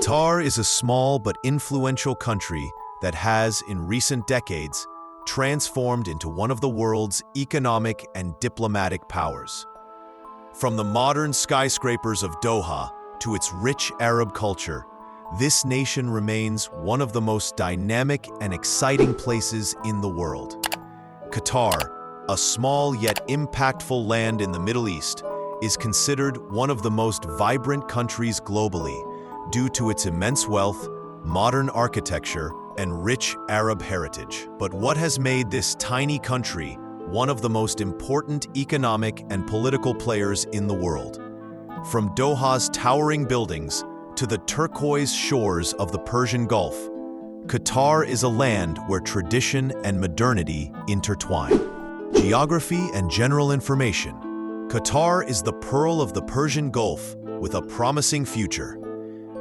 Qatar is a small but influential country that has, in recent decades, transformed into one of the world's economic and diplomatic powers. From the modern skyscrapers of Doha to its rich Arab culture, this nation remains one of the most dynamic and exciting places in the world. Qatar, a small yet impactful land in the Middle East, is considered one of the most vibrant countries globally due to its immense wealth, modern architecture, and rich Arab heritage. But what has made this tiny country one of the most important economic and political players in the world? From Doha's towering buildings to the turquoise shores of the Persian Gulf, Qatar is a land where tradition and modernity intertwine. Geography and general information. Qatar is the pearl of the Persian Gulf with a promising future.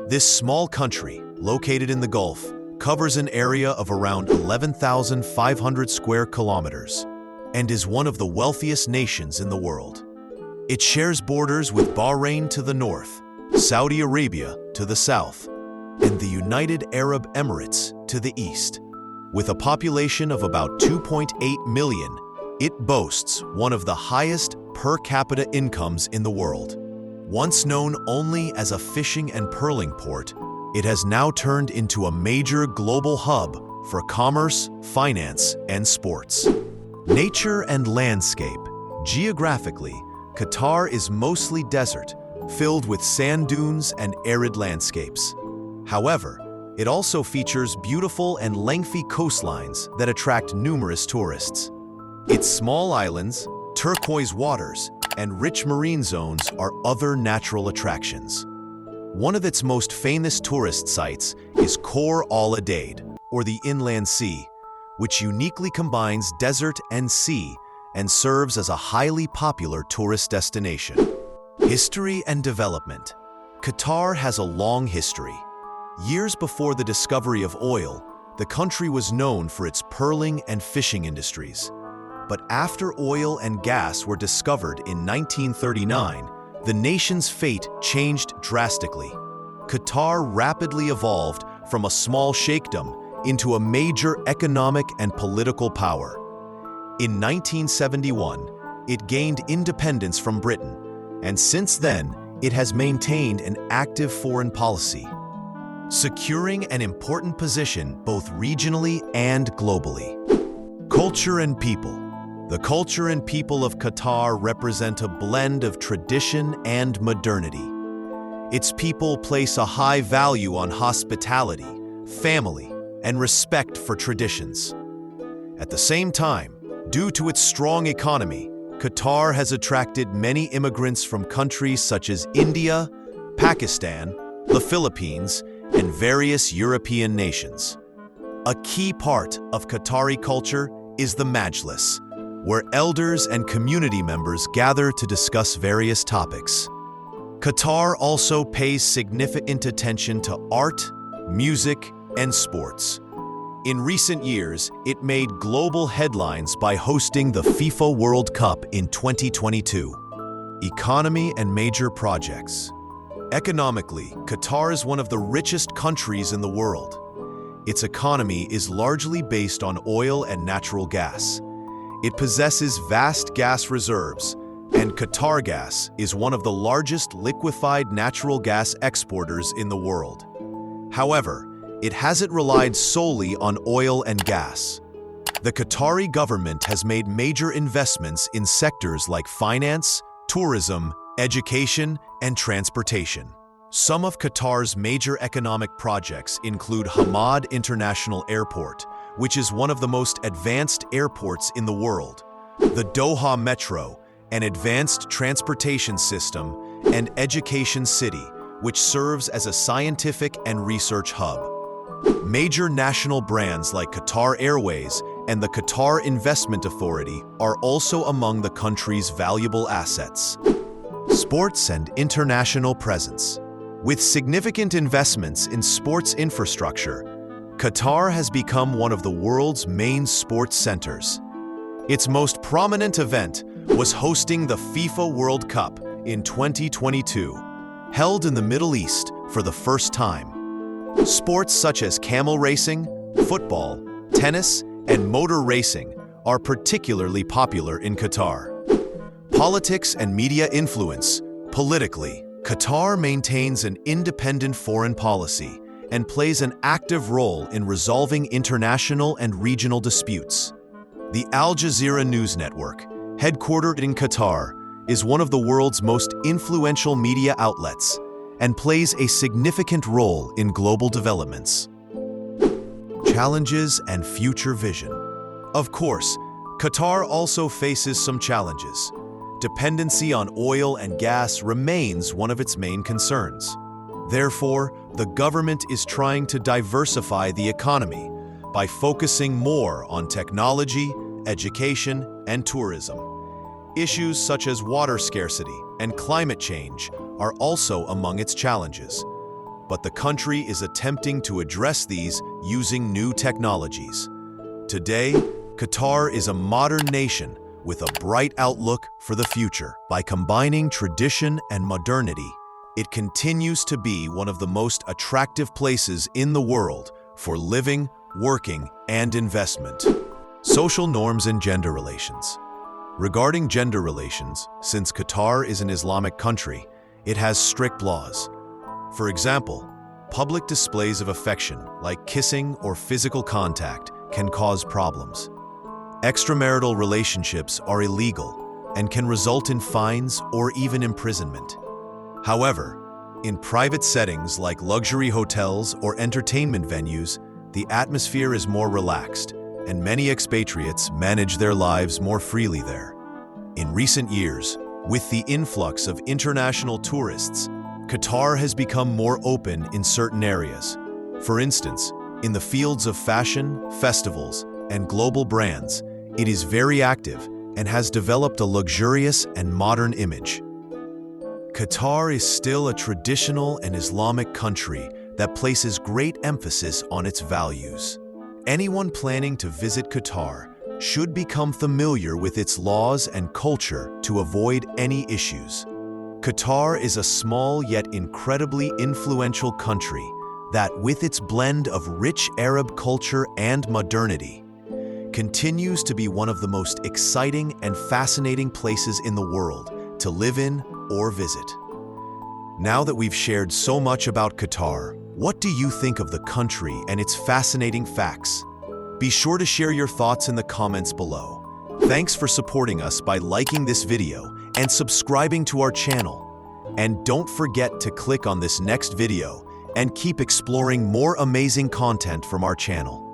This small country, located in the Gulf, covers an area of around 11,500 square kilometers and is one of the wealthiest nations in the world. It shares borders with Bahrain to the north, Saudi Arabia to the south, and the United Arab Emirates to the east. With a population of about 2.8 million, it boasts one of the highest per capita incomes in the world. Once known only as a fishing and pearling port, it has now turned into a major global hub for commerce, finance, and sports. Nature and landscape. Geographically, Qatar is mostly desert, filled with sand dunes and arid landscapes. However, it also features beautiful and lengthy coastlines that attract numerous tourists. Its small islands, turquoise waters, and rich marine zones are other natural attractions. One of its most famous tourist sites is Khor Al Adaid, or the Inland Sea, which uniquely combines desert and sea and serves as a highly popular tourist destination. History and development. Qatar has a long history. Years before the discovery of oil, the country was known for its pearling and fishing industries. But after oil and gas were discovered in 1939, the nation's fate changed drastically. Qatar rapidly evolved from a small sheikhdom into a major economic and political power. In 1971, it gained independence from Britain, and since then, it has maintained an active foreign policy, securing an important position both regionally and globally. Culture and people. The culture and people of Qatar represent a blend of tradition and modernity. Its people place a high value on hospitality, family, and respect for traditions. At the same time, due to its strong economy, Qatar has attracted many immigrants from countries such as India, Pakistan, the Philippines, and various European nations. A key part of Qatari culture is the Majlis, where elders and community members gather to discuss various topics. Qatar also pays significant attention to art, music, and sports. In recent years, it made global headlines by hosting the FIFA World Cup in 2022. Economy and major projects. Economically, Qatar is one of the richest countries in the world. Its economy is largely based on oil and natural gas. It possesses vast gas reserves, and Qatargas is one of the largest liquefied natural gas exporters in the world. However, it hasn't relied solely on oil and gas. The Qatari government has made major investments in sectors like finance, tourism, education, and transportation. Some of Qatar's major economic projects include Hamad International Airport, which is one of the most advanced airports in the world, the Doha Metro, an advanced transportation system, and Education City, which serves as a scientific and research hub. Major national brands like Qatar Airways and the Qatar Investment Authority are also among the country's valuable assets. Sports and international presence. With significant investments in sports infrastructure, Qatar has become one of the world's main sports centers. Its most prominent event was hosting the FIFA World Cup in 2022, held in the Middle East for the first time. Sports such as camel racing, football, tennis, and motor racing are particularly popular in Qatar. Politics and media influence. Politically, Qatar maintains an independent foreign policy and plays an active role in resolving international and regional disputes. The Al Jazeera News Network, headquartered in Qatar, is one of the world's most influential media outlets and plays a significant role in global developments. Challenges and future vision. Of course, Qatar also faces some challenges. Dependency on oil and gas remains one of its main concerns. Therefore, the government is trying to diversify the economy by focusing more on technology, education, and tourism. Issues such as water scarcity and climate change are also among its challenges. But the country is attempting to address these using new technologies. Today, Qatar is a modern nation with a bright outlook for the future. By combining tradition and modernity, it continues to be one of the most attractive places in the world for living, working, and investment. Social norms and gender relations. Regarding gender relations, since Qatar is an Islamic country, it has strict laws. For example, public displays of affection, like kissing or physical contact, can cause problems. Extramarital relationships are illegal and can result in fines or even imprisonment. However, in private settings like luxury hotels or entertainment venues, the atmosphere is more relaxed, and many expatriates manage their lives more freely there. In recent years, with the influx of international tourists, Qatar has become more open in certain areas. For instance, in the fields of fashion, festivals, and global brands, it is very active and has developed a luxurious and modern image. Qatar is still a traditional and Islamic country that places great emphasis on its values. Anyone planning to visit Qatar should become familiar with its laws and culture to avoid any issues. Qatar is a small yet incredibly influential country that, with its blend of rich Arab culture and modernity, continues to be one of the most exciting and fascinating places in the world to live in or visit. Now that we've shared so much about Qatar, what do you think of the country and its fascinating facts? Be sure to share your thoughts in the comments below. Thanks for supporting us by liking this video and subscribing to our channel. And don't forget to click on this next video and keep exploring more amazing content from our channel.